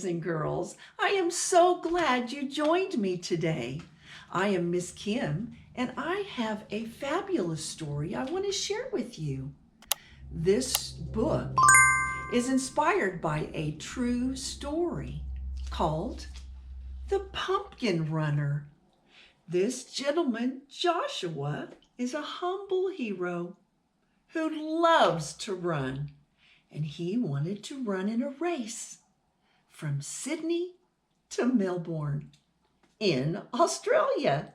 boys and girls. I am so glad you joined me today. I am Miss Kim, and I have a fabulous story I want to share with you. This book is inspired by a true story called The Pumpkin Runner. This gentleman, Joshua, is a humble hero who loves to run, and he wanted to run in a race from Sydney to Melbourne in Australia.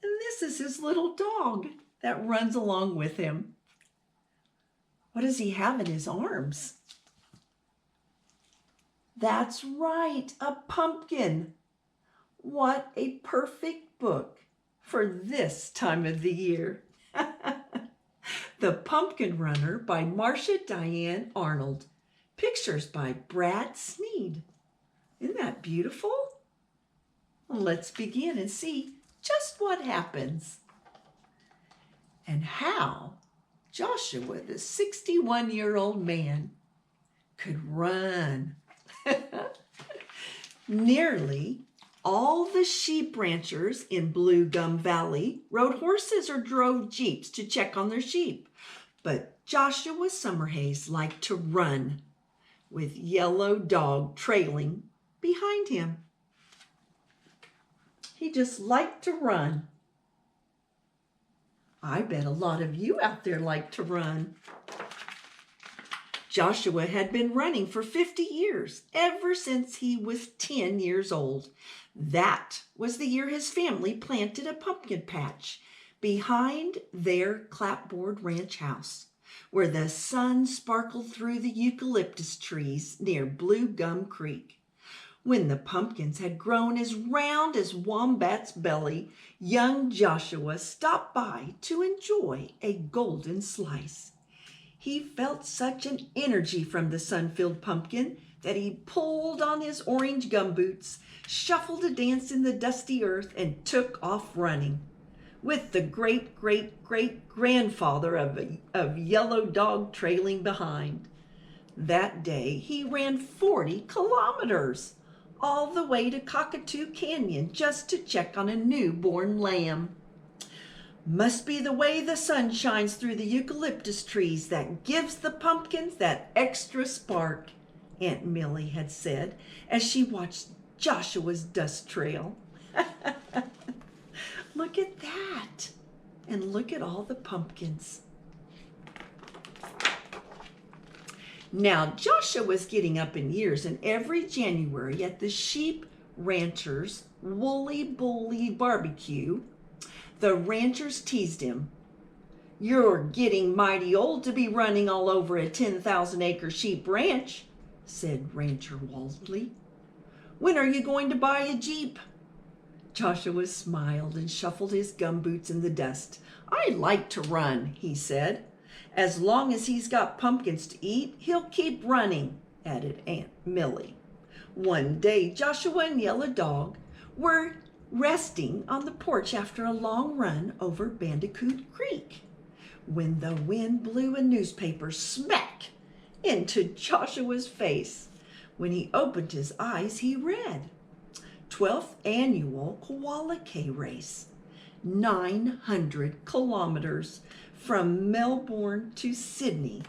And this is his little dog that runs along with him. What does he have in his arms? That's right, a pumpkin. What a perfect book for this time of the year. The Pumpkin Runner by Marcia Diane Arnold. Pictures by Brad Sneed. Isn't that beautiful? Let's begin and see just what happens and how Joshua, the 61-year-old man, could run. Nearly all the sheep ranchers in Blue Gum Valley rode horses or drove jeeps to check on their sheep. But Joshua Summerhays liked to run, with Yellow Dog trailing behind him. He just liked to run. I bet a lot of you out there like to run. Joshua had been running for 50 years, ever since he was 10 years old. That was the year his family planted a pumpkin patch behind their clapboard ranch house, where the sun sparkled through the eucalyptus trees near Blue Gum Creek. When the pumpkins had grown as round as Wombat's belly, young Joshua stopped by to enjoy a golden slice. He felt such an energy from the sun-filled pumpkin that he pulled on his orange gumboots, shuffled a dance in the dusty earth, and took off running, with the great-great-great-grandfather of Yellow Dog trailing behind. That day he ran 40 kilometers, all the way to Cockatoo Canyon just to check on a newborn lamb. Must be the way the sun shines through the eucalyptus trees that gives the pumpkins that extra spark, Aunt Millie had said as she watched Joshua's dust trail. Look at that, and look at all the pumpkins. Now, Joshua was getting up in years, and every January at the Sheep Ranchers' Woolly Bully Barbecue, the ranchers teased him. "You're getting mighty old to be running all over a 10,000-acre sheep ranch," said Rancher Waldley. "When are you going to buy a Jeep?" Joshua smiled and shuffled his gumboots in the dust. "I like to run," he said. "As long as he's got pumpkins to eat, he'll keep running," added Aunt Millie. One day, Joshua and Yellow Dog were resting on the porch after a long run over Bandicoot Creek, when the wind blew a newspaper smack into Joshua's face. When he opened his eyes, he read, 12th Annual Koala K Race, 900 kilometers from Melbourne to Sydney,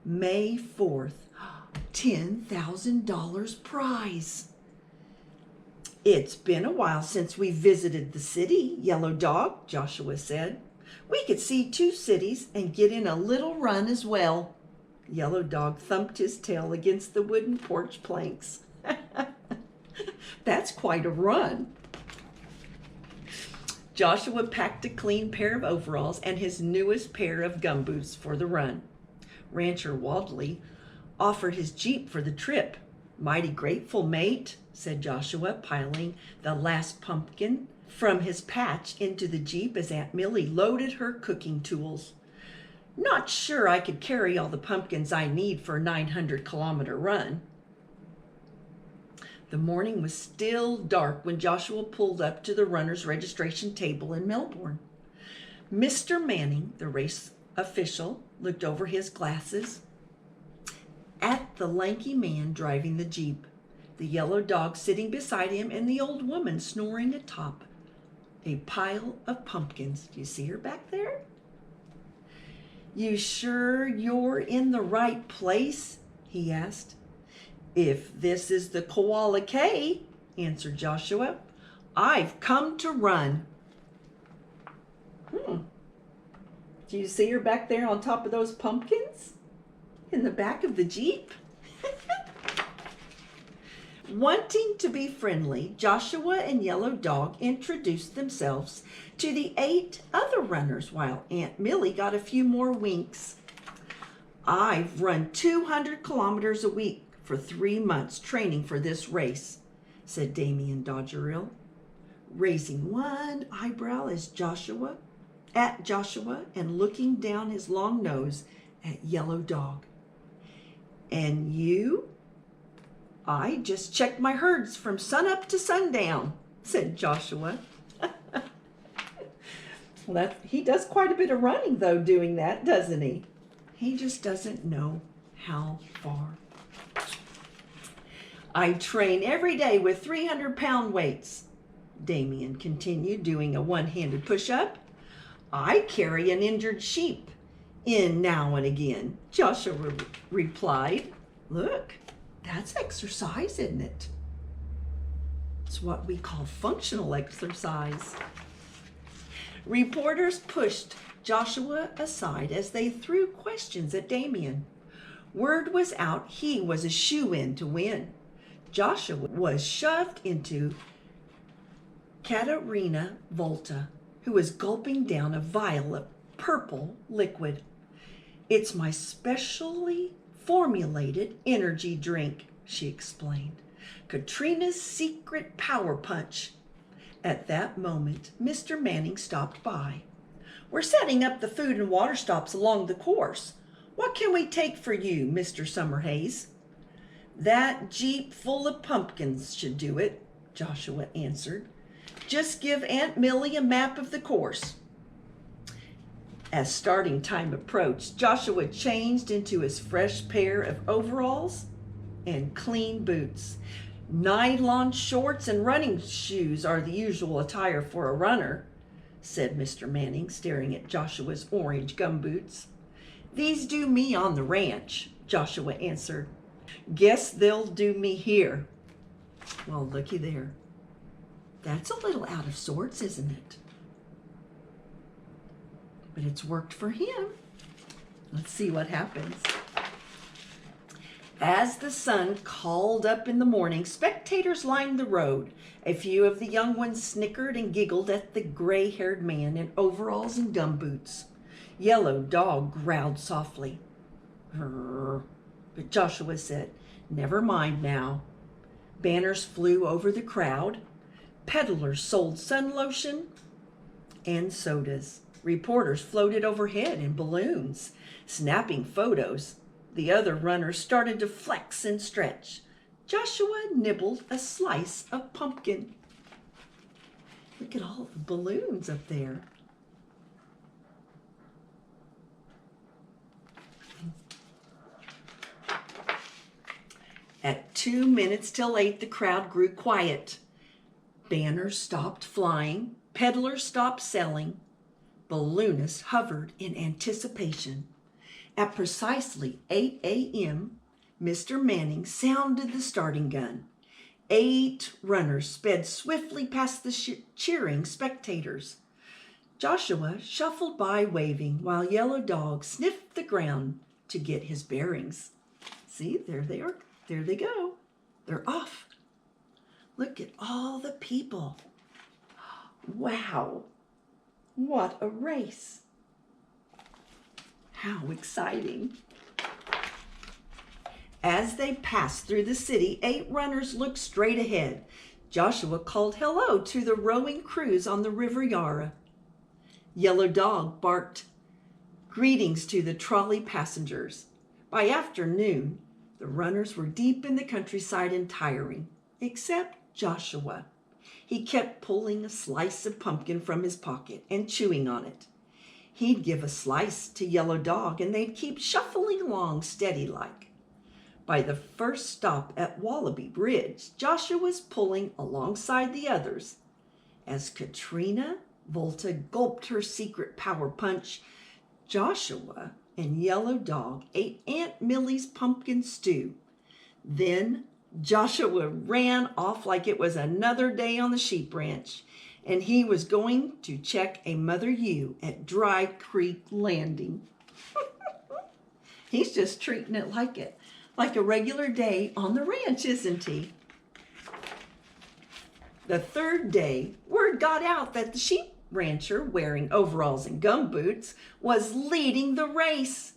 May 4th, $10,000 prize. "It's been a while since we visited the city, Yellow Dog," Joshua said. "We could see 2 cities and get in a little run as well." Yellow Dog thumped his tail against the wooden porch planks. "That's quite a run." Joshua packed a clean pair of overalls and his newest pair of gumboots for the run. Rancher Waldley offered his Jeep for the trip. "Mighty grateful, mate," said Joshua, piling the last pumpkin from his patch into the Jeep as Aunt Millie loaded her cooking tools. "Not sure I could carry all the pumpkins I need for a 900-kilometer run." The morning was still dark when Joshua pulled up to the runner's registration table in Melbourne. Mr. Manning, the race official, looked over his glasses at the lanky man driving the Jeep. the yellow dog sitting beside him and the old woman snoring atop a pile of pumpkins. Do you see her back there? You sure you're in the right place? He asked. If this is the Koala Cave, answered Joshua, I've come to run. Do you see her back there on top of those pumpkins? In the back of the Jeep? Wanting to be friendly, Joshua and Yellow Dog introduced themselves to the 8 other runners while Aunt Millie got a few more winks. I've run 200 kilometers a week for 3 months training for this race, said Damien Dodgerill, raising one eyebrow at Joshua and looking down his long nose at Yellow Dog. And you? I just checked my herds from sunup to sundown, said Joshua. Well, he does quite a bit of running, though, doing that, doesn't he? He just doesn't know how far. I train every day with 300-pound weights, Damien continued, doing a one-handed push-up. I carry an injured sheep in now and again, Joshua replied. Look, that's exercise, isn't it? It's what we call functional exercise. Reporters pushed Joshua aside as they threw questions at Damien. Word was out he was a shoo-in to win. Joshua was shoved into Katerina Volta, who was gulping down a vial of purple liquid. It's my specially formulated energy drink, she explained. Katrina's secret power punch. At that moment, Mr. Manning stopped by. We're setting up the food and water stops along the course. What can we take for you, Mr. Summerhays? That Jeep full of pumpkins should do it, Joshua answered. Just give Aunt Millie a map of the course. As starting time approached, Joshua changed into his fresh pair of overalls and clean boots. Nylon shorts and running shoes are the usual attire for a runner, said Mr. Manning, staring at Joshua's orange gumboots. These do me on the ranch, Joshua answered. Guess they'll do me here. Well, looky there. That's a little out of sorts, isn't it? But it's worked for him. Let's see what happens. As the sun called up in the morning, spectators lined the road. A few of the young ones snickered and giggled at the gray-haired man in overalls and gumboots. Yellow Dog growled softly. Grrr. But Joshua said, never mind now. Banners flew over the crowd. Peddlers sold sun lotion and sodas. Reporters floated overhead in balloons, snapping photos. The other runners started to flex and stretch. Joshua nibbled a slice of pumpkin. Look at all the balloons up there. At 2 minutes till 8, the crowd grew quiet. Banners stopped flying. Peddlers stopped selling. Balloonists hovered in anticipation. At precisely 8 a.m., Mr. Manning sounded the starting gun. 8 runners sped swiftly past the cheering spectators. Joshua shuffled by waving while Yellow Dog sniffed the ground to get his bearings. See, there they are. There they go. They're off. Look at all the people. Wow. What a race. How exciting. As they passed through the city, 8 runners looked straight ahead. Joshua called hello to the rowing crews on the River Yarra. Yellow Dog barked greetings to the trolley passengers. By afternoon, the runners were deep in the countryside and tiring, except Joshua. He kept pulling a slice of pumpkin from his pocket and chewing on it. He'd give a slice to Yellow Dog, and they'd keep shuffling along steady-like. By the first stop at Wallaby Bridge, Joshua was pulling alongside the others. As Katrina Volta gulped her secret power punch, Joshua and Yellow Dog ate Aunt Millie's pumpkin stew. Then Joshua ran off like it was another day on the sheep ranch, and he was going to check a mother ewe at Dry Creek Landing. He's just treating it like a regular day on the ranch, isn't he? The third day, word got out that the sheep rancher, wearing overalls and gumboots, was leading the race.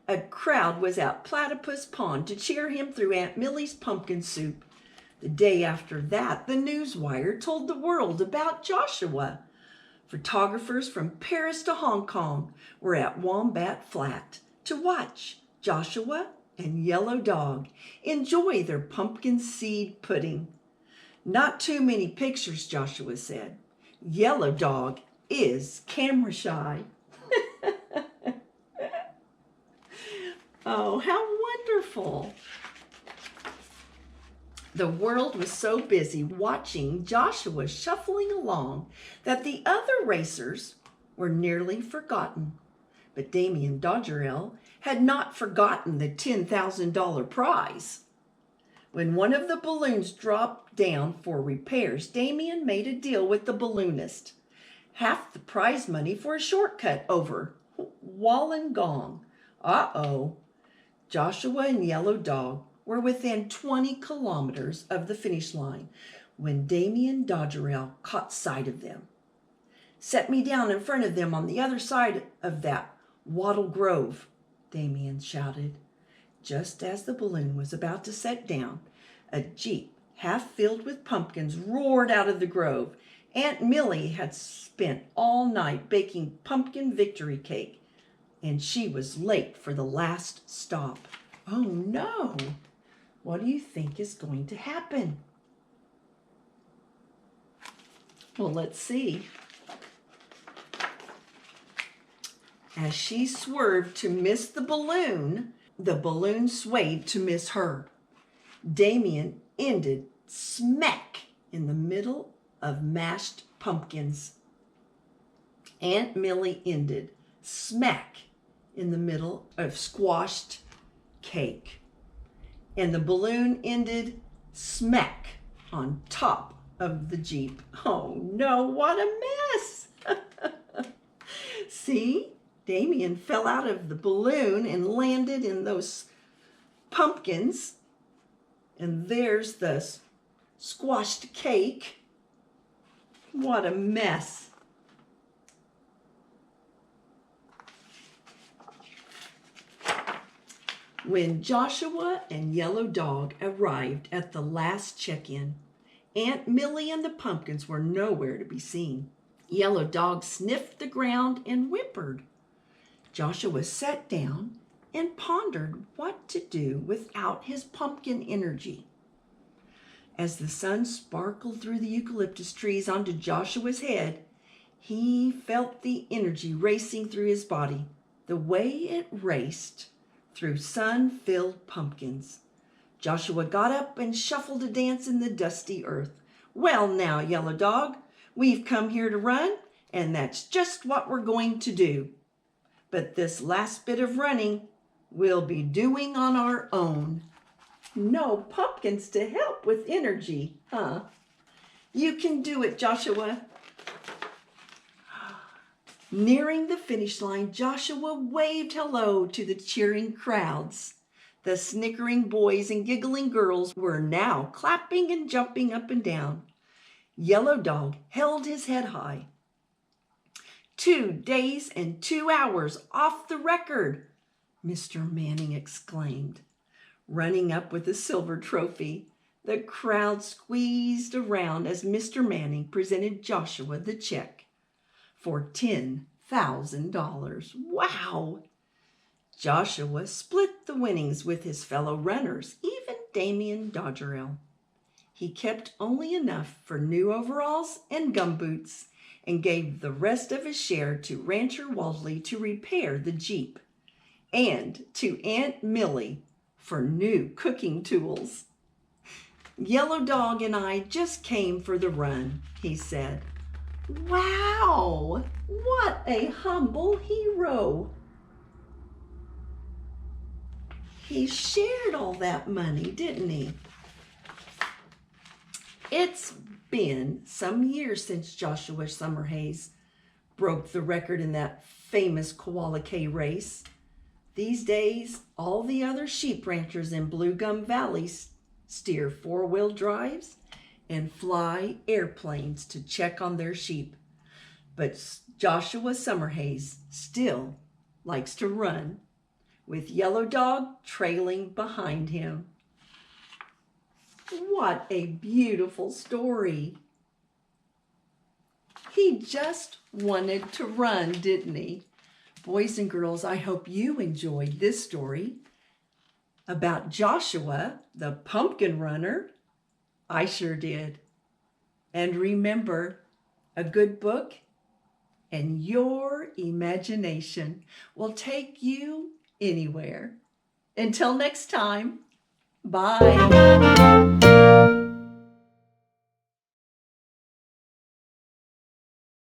A crowd was at Platypus Pond to cheer him through Aunt Millie's pumpkin soup. The day after that, the newswire told the world about Joshua. Photographers from Paris to Hong Kong were at Wombat Flat to watch Joshua and Yellow Dog enjoy their pumpkin seed pudding. Not too many pictures, Joshua said. Yellow Dog is camera shy. Oh, how wonderful. The world was so busy watching Joshua shuffling along that the other racers were nearly forgotten. But Damien Dodgerel had not forgotten the $10,000 prize. When one of the balloons dropped down for repairs, Damien made a deal with the balloonist. Half the prize money for a shortcut over Wollongong. Uh-oh. Joshua and Yellow Dog were within 20 kilometers of the finish line when Damien Dodgerel caught sight of them. "Set me down in front of them on the other side of that Wattle Grove," Damien shouted. Just as the balloon was about to set down, a jeep half filled with pumpkins roared out of the grove. Aunt Millie had spent all night baking pumpkin victory cake, and she was late for the last stop. Oh no! What do you think is going to happen? Well, let's see. As she swerved to miss the balloon swayed to miss her. Damien ended smack in the middle of mashed pumpkins. Aunt Millie ended smack in the middle of squashed cake. And the balloon ended smack on top of the Jeep. Oh no, what a mess! See? Damien fell out of the balloon and landed in those pumpkins. And there's the squashed cake. What a mess. When Joshua and Yellow Dog arrived at the last check-in, Aunt Millie and the pumpkins were nowhere to be seen. Yellow Dog sniffed the ground and whimpered. Joshua sat down and pondered what to do without his pumpkin energy. As the sun sparkled through the eucalyptus trees onto Joshua's head, he felt the energy racing through his body, the way it raced through sun-filled pumpkins. Joshua got up and shuffled a dance in the dusty earth. "Well now, Yellow Dog, we've come here to run, and that's just what we're going to do. But this last bit of running we'll be doing on our own." No pumpkins to help with energy, huh? "You can do it, Joshua." Nearing the finish line, Joshua waved hello to the cheering crowds. The snickering boys and giggling girls were now clapping and jumping up and down. Yellow Dog held his head high. 2 days and 2 hours off the record, Mr. Manning exclaimed, running up with a silver trophy. The crowd squeezed around as Mr. Manning presented Joshua the check for $10,000. Wow! Joshua split the winnings with his fellow runners, even Damien Dodgerel. He kept only enough for new overalls and gumboots and gave the rest of his share to Rancher Waldley to repair the Jeep, and to Aunt Millie for new cooking tools. Yellow Dog and I just came for the run, he said. Wow, what a humble hero. He shared all that money, didn't he? It's been some years since Joshua Summerhays broke the record in that famous Koala K race. These days, all the other sheep ranchers in Blue Gum Valley steer four-wheel drives and fly airplanes to check on their sheep. But Joshua Summerhays still likes to run, with Yellow Dog trailing behind him. What a beautiful story. He just wanted to run, didn't he? Boys and girls, I hope you enjoyed this story about Joshua, the pumpkin runner. I sure did. And remember, a good book and your imagination will take you anywhere. Until next time, bye.